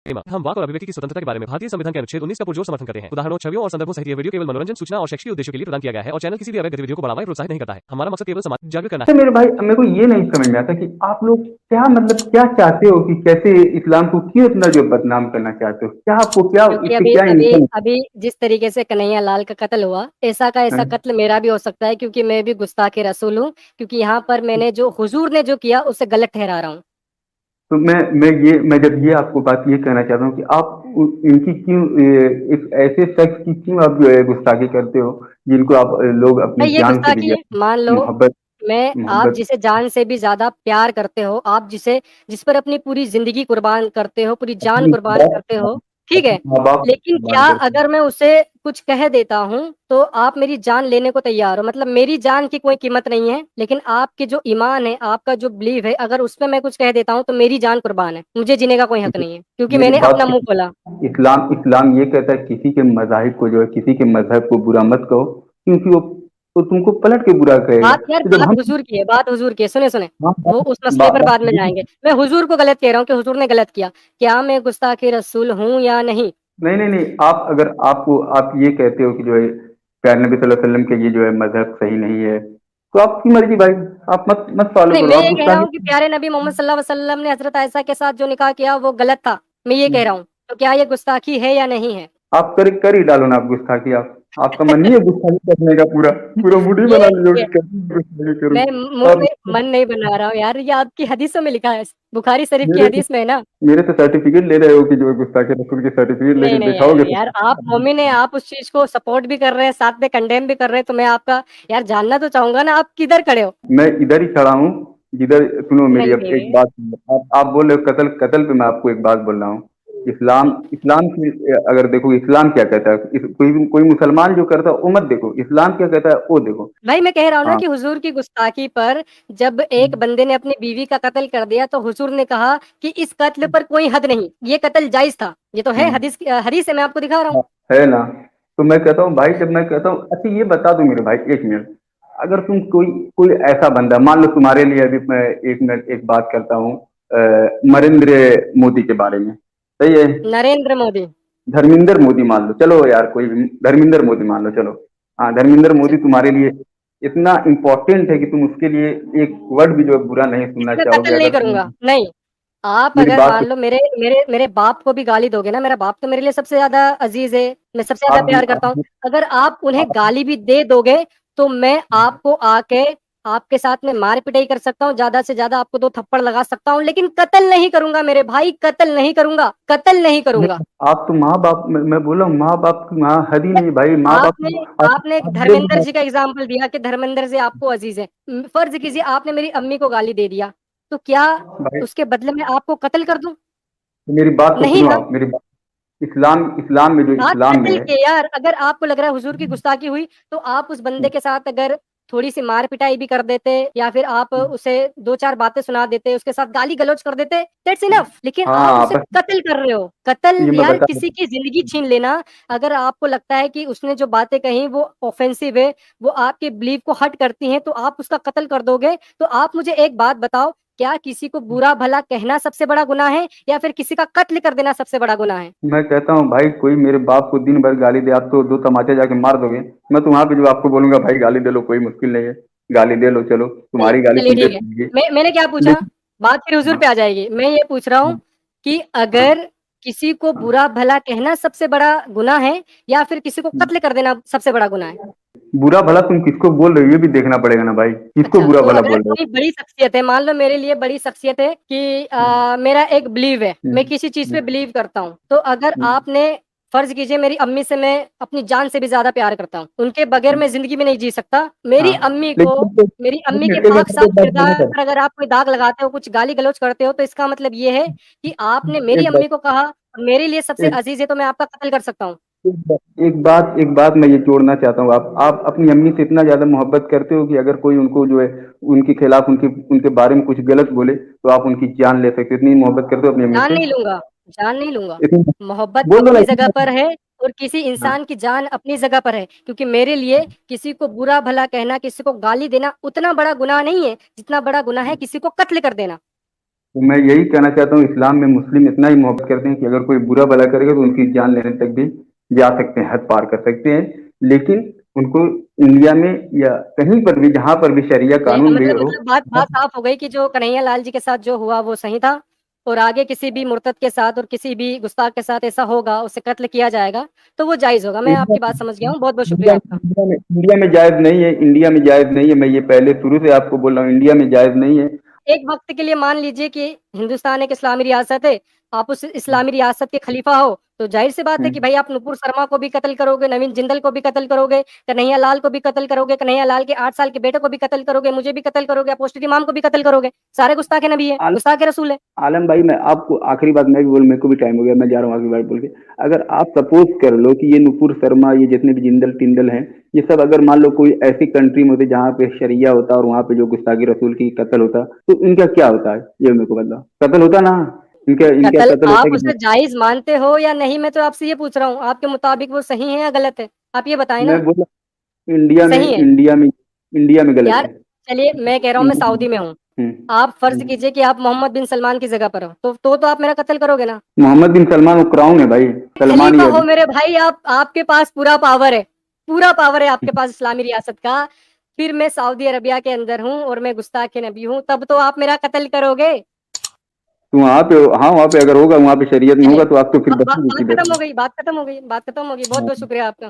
हम वाक और अभिव्यक्ति की स्वतंत्रता के बारे में भारतीय संविधान के अनुच्छेद 19 का पुरजोर समर्थन करते हैं। उदाहरणों, छवियों और संदर्भों सहित यह वीडियो केवल मनोरंजन, सूचना और शैक्षिक उद्देश्यों के लिए प्रदान किया गया है और चैनल किसी भी अवैध गतिविधियों को बढ़ावा या प्रोत्साहित नहीं करता है। हमारा मकसद केवल समाज जागरूक करना अच्छा मेरे भाई, मेरे को ये नहीं समझ में आता कि आप लोग क्या मतलब क्या चाहते हो, कि कैसे इस्लाम को क्यों इतना जो बदनाम करना चाहते हो, क्या आपको क्या क्योंकि इससे अभी क्या अभी इनकम? अभी जिस तरीके से कन्हैया लाल का कत्ल हुआ, ऐसा का ऐसा कत्ल मेरा भी हो सकता है, क्योंकि मैं भी गुस्ताखे रसूल हूँ। क्योंकि यहाँ पर मैंने जो हुजूर ने जो किया उसे गलत ठहरा रहा हूँ। तो मैं जब ये आपको बात ये कहना चाहता हूँ कि आप इनकी क्यों एक ऐसे शख्स की क्यों आप जो है गुस्ताखी करते हो, जिनको आप लोग अपनी भाई ये जान से भी गुस्ताखी है, ज्यादा मान लो मोहब्बत मैं आप मोहब्बत जिसे जान से भी ज्यादा प्यार करते हो, आप जिस पर अपनी पूरी जिंदगी कुर्बान करते हो, पूरी जान अपनी कुर्बान करते हो, ठीक है। माँ बाप लेकिन कुर्बान क्या करते हैं। अगर मैं उसे कुछ कह देता हूँ तो आप मेरी जान लेने को तैयार हो? मतलब मेरी जान की कोई कीमत नहीं है, लेकिन आपके जो ईमान है, आपका जो बिलीव है, अगर उस पर मैं कुछ कह देता हूँ तो मेरी जान कुर्बान है, मुझे जीने का कोई हक नहीं है, क्योंकि मेरी मैंने बात अपना मुंह खोला। सुनो। इस्लाम ये कहता है किसी के मजाहिब को जो है, किसी के मजहब को बुरा मत कहो, क्योंकि वो तो तुमको पलट के बुरा कहेगा। बात यार, तो जब बात हम हुजूर की है, बात हुजूर की है, सुने सुने। हाँ, वो उस मसले पर बाद में जाएंगे। मैं हुजूर को गलत कह रहा हूँ कि हुजूर ने गलत किया। क्या मैं गुस्ताखे रसूल हूँ या नहीं? नहीं नहीं नहीं, आप अगर आप ये कहते हो कि जो है प्यारे नबी सल्लल्लाहु अलैहि वसल्लम के ये जो है मजहब सही नहीं है, तो आपकी मर्जी भाई, आप मत मत फॉलो नहीं, करो, मैं आप ये कह रहा हूँ कि गुस्ताखी। प्यारे नबी मोहम्मद सल्लल्लाहु अलैहि वसल्लम ने हजरत आयशा के साथ जो निकाह किया वो गलत था, मैं ये कह रहा हूँ। तो क्या ये गुस्ताखी है या नहीं है? आप कर ही डालो ना आप गुस्ताखी। आपका मन नहीं है गुस्ताखी करने का? पूरा पूरा मूड ही ये बना लिया ये कि कैसे गुस्ताखी करूं। मैं मूड आप में मन नहीं बना रहा हूँ यार, ये आपकी हदीसों में लिखा है, बुखारी शरीफ की मेरे से हदीस में है ना। मेरे से सर्टिफिकेट ले रहे हो कि जो है गुस्ताखी रसूल की सर्टिफिकेट नहीं लेके नहीं यार, दिखाओगे तो? यार आप मोमिन है, आप उस चीज को सपोर्ट भी कर रहे हैं, साथ में कंडेम भी कर रहे हैं, तो मैं आपका यार जानना तो चाहूंगा ना, आप किधर खड़े हो? मैं इधर ही खड़ा हूँ, जिधर सुनो मेरी नहीं अब एक नहीं, बात सुनो। आप बोल रहे हो कत्ल कत्ल पे, मैं आपको एक बात बोल रहा हूँ। इस्लाम इस्लाम की अगर देखो, इस्लाम क्या कहता है, कोई मुसलमान जो करता है वो मत देखो, इस्लाम क्या कहता है वो देखो। भाई मैं कह रहा हूँ ना हाँ, कि हुजूर की गुस्ताखी पर जब एक बंदे ने अपनी बीवी का कत्ल कर दिया तो हुजूर ने कहा कि इस कत्ल पर कोई हद नहीं, ये कत्ल जायज था। ये तो है हाँ, हदीस है, मैं आपको दिखा रहा हूँ। हाँ, है ना? तो मैं कहता हूँ भाई, जब मैं कहता हूँ, अच्छा ये बता दो मेरे भाई, एक मिनट। अगर तुम कोई कोई ऐसा बंदा, मान लो तुम्हारे लिए, अभी मैं एक मिनट एक बात करता हूँ नरेंद्र मोदी के बारे में, सही है? नरेंद्र मोदी। धर्मेंद्र मोदी मान लो, चलो यार कोई भी, धर्मेंद्र मोदी मान लो, चलो। हाँ, धर्मेंद्र मोदी तुम्हारे लिए इतना इम्पोर्टेंट है कि तुम उसके लिए एक वर्ड भी जो है बुरा नहीं सुनना मैं चाहोगे, कत्ल नहीं अगर करूंगा, तुम नहीं। आप मेरी अगर बात मान लो मेरे मेरे मेरे बाप को भी गाली दोगे ना, मेरा बाप तो मेरे लिए सबसे ज्यादा अजीज है, मैं सबसे ज्यादा आप भी प्यार करता हूँ। अगर आप उन्हें आप, गाली भी दे दोगे तो मैं आपको आके आपके साथ में मार पिटाई कर सकता हूँ, ज्यादा से ज्यादा आपको 2 थप्पड़ लगा सकता हूँ, लेकिन कत्ल नहीं करूंगा मेरे भाई, कत्ल नहीं करूंगा, कत्ल नहीं करूंगा। आप तो माँ बाप, मैं बोला हूँ, माँ बाप की वहाँ हद ही नहीं भाई, माँ बाप आपने आपने आप धर्मेंद्र जी का एग्जाम्पल दिया कि धर्मेंद्र जी आपको अजीज है। फर्ज कीजिए आपने मेरी अम्मी को गाली दे दिया, तो क्या भाई, उसके बदले में आपको कत्ल कर दूं? तो मेरी बात तो नहीं सुनो, ना। आप मेरी बात। इस्लाम इस्लाम में जो बात इस्लाम में कत्ल है, की है यार, अगर आपको लग रहा है हुजूर की गुस्ताखी हुई तो आप उस बंदे के साथ अगर थोड़ी सी मार पिटाई भी कर देते, या फिर आप उसे 2 4 बातें सुना देते, उसके साथ गाली गलौज कर देते, दैट्स इनफ। लेकिन आप हाँ उसे बस कत्ल कर रहे हो, ये कत्ल मैं यार, बता किसी की जिंदगी छीन लेना। अगर आपको लगता है कि उसने जो बातें कही वो ऑफेंसिव है, वो आपके बिलीव को हर्ट करती हैं, तो आप उसका कत्ल कर दोगे। तो आप मुझे एक बात बताओ, क्या किसी को बुरा भला कहना सबसे बड़ा गुनाह है, या फिर किसी का कत्ल कर देना सबसे बड़ा गुनाह है? मैं कहता हूँ भाई, कोई मेरे बाप को दिन भर गाली दे, आप तो 2 तमाचे जाके मार दोगे। मैं तो वहां पे जो आपको बोलूंगा, भाई गाली दे लो, कोई मुश्किल नहीं है, गाली दे लो, चलो चलिए तुम्हारी गाली चलिए सुनते ठीक है। सुनेंगे। मैंने क्या पूछा? लेकिन बात फिर हुजूर हाँ, पे आ जाएगी। मैं ये पूछ रहा हूँ हाँ, कि हाँ, अगर किसी को हाँ, बुरा भला कहना सबसे बड़ा गुनाह है, या फिर किसी को हाँ। कत्ल कर देना सबसे बड़ा गुनाह है? बुरा भला तुम किसको बोल रहे हो, ये भी देखना पड़ेगा ना भाई, किसको अच्छा, बुरा तो भला अगर बोल रहे कोई बड़ी शख्सियत है, मान लो मेरे लिए बड़ी शख्सियत है कि हो? मेरा एक बिलीव है, मैं हम्म, किसी चीज पे हम्म, बिलीव करता हूँ, तो अगर हम्म, आपने फर्ज कीजिए मेरी अम्मी से मैं अपनी जान से भी ज्यादा प्यार करता हूँ, उनके बगैर हम्म, मैं जिंदगी में नहीं जी सकता। हाँ, लेकिन मेरी एक अम्मी के मिनट एक पाक मिनट साफ एक बात बोलना किरदार चाहता पर अगर आप कोई दाग लगाते हो, कुछ गाली गलौज करते हो, तो इसका मतलब ये है कि आपने हूँ। मेरी अम्मी को कहा मेरे लिए सबसे एक अजीज है, तो मैं आपका कत्ल कर सकता हूँ। एक बात मैं ये जोड़ना चाहता हूँ। आप अपनी अम्मी से इतना ज्यादा मोहब्बत करते हो कि अगर कोई उनको जो है, उनके खिलाफ, उनके बारे में कुछ गलत बोले तो आप उनकी जान ले सकते हो, इतनी मोहब्बत करते हो अपनी अम्मी जान से? नहीं लूंगा, जान नहीं लूंगा। इतनी मोहब्बत बोल दो ना अपनी जगह इतनी। पर है, और किसी हाँ, इंसान की जान अपनी जगह पर है, क्योंकि मेरे लिए किसी को बुरा भला कहना, किसी को गाली देना उतना बड़ा गुनाह नहीं है जितना बड़ा गुनाह है किसी को कत्ल कर देना। तो मैं यही कहना चाहता हूँ, इस्लाम में मुस्लिम इतना ही मोहब्बत करते हैं कि अगर कोई बुरा भला करेगा तो उनकी जान लेने तक भी जा सकते हैं, हद पार कर सकते हैं। लेकिन उनको इंडिया में या कहीं पर भी, जहाँ पर भी शरिया कानून भी हो, बात साफ हो गई कि जो कन्हैया लाल जी के साथ जो हुआ वो सही था, और आगे किसी भी मुर्तद के साथ और किसी भी गुस्ताख के साथ ऐसा होगा, उसे कत्ल किया जाएगा, तो वो जायज होगा। मैं आपकी बात समझ गया हूँ, बहुत बहुत शुक्रिया आपका। इंडिया में जायज नहीं है, इंडिया में जायज नहीं है। मैं ये पहले शुरू से आपको बोल रहा हूँ, इंडिया में जायज नहीं है। एक वक्त के लिए मान लीजिए कि हिंदुस्तान एक इस्लामी रियासत है, आप उस इस्लामी रियासत के खलीफा हो, तो जाहिर सी बात है कि भाई आप नुपुर शर्मा को भी कत्ल करोगे, नवीन जिंदल को भी कत्ल करोगे, कन्हैया लाल को भी कत्ल करोगे, कन्हैया लाल के 8 साल के बेटे को भी कत्ल करोगे, मुझे भी कत्ल करोगे, अपोस्टल इमाम को भी कत्ल करोगे। सारे गुस्ताख नबी है, गुस्ताख रसूल है। आलम भाई, मैं आपको आखिरी बात मैं भी बोल, मेरे को भी टाइम हो गया, मैं जा रहा हूँ आखिरी बात बोल के। अगर आप सपोज कर लो कि ये नुपुर शर्मा, ये जितने भी जिंदल टिंदल हैं, ये सब अगर मान लो कोई ऐसी कंट्री में होते जहाँ पे शरिया होता और वहाँ पे जो गुस्ताखी रसूल की कत्ल होता, तो इनका क्या होता है, ये मेरे को बताओ। कत्ल होता ना, इनका इनका कत्ल कत्ल आप होता उसे कि जायज मानते हो या नहीं, मैं तो आपसे ये पूछ रहा हूँ, आपके मुताबिक वो सही है या गलत है, आप ये बताएं मैं ना। बोला इंडिया में, सही है इंडिया में गलत यार, है। चलिए मैं कह रहा हूँ मैं सऊदी में हूँ, आप फर्ज कीजिए कि आप मोहम्मद बिन सलमान की जगह पर हो, तो आप मेरा कत्ल करोगे ना। मोहम्मद बिन सलमान वो क्राउन है भाई, सलमान ही खलीफा है हो अभी। मेरे भाई, आप, आपके पास पूरा पावर है, पूरा पावर है आपके पास इस्लामी रियासत का। फिर मैं सऊदी अरबिया के अंदर हूँ और मैं गुस्ताख नबी हूँ, तब तो आप मेरा कत्ल करोगे। तो वहाँ पे, हाँ वहाँ पे अगर होगा, वहाँ पे शरीयत में चले होगा, तो आप तो फिर बचोगे बात किधर। खत्म हो गई, बात खत्म हो गई, बात खत्म हो गई। बहुत बहुत शुक्रिया आपका,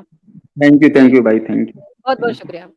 थैंक यू भाई, थैंक यू। बहुत बहुत शुक्रिया।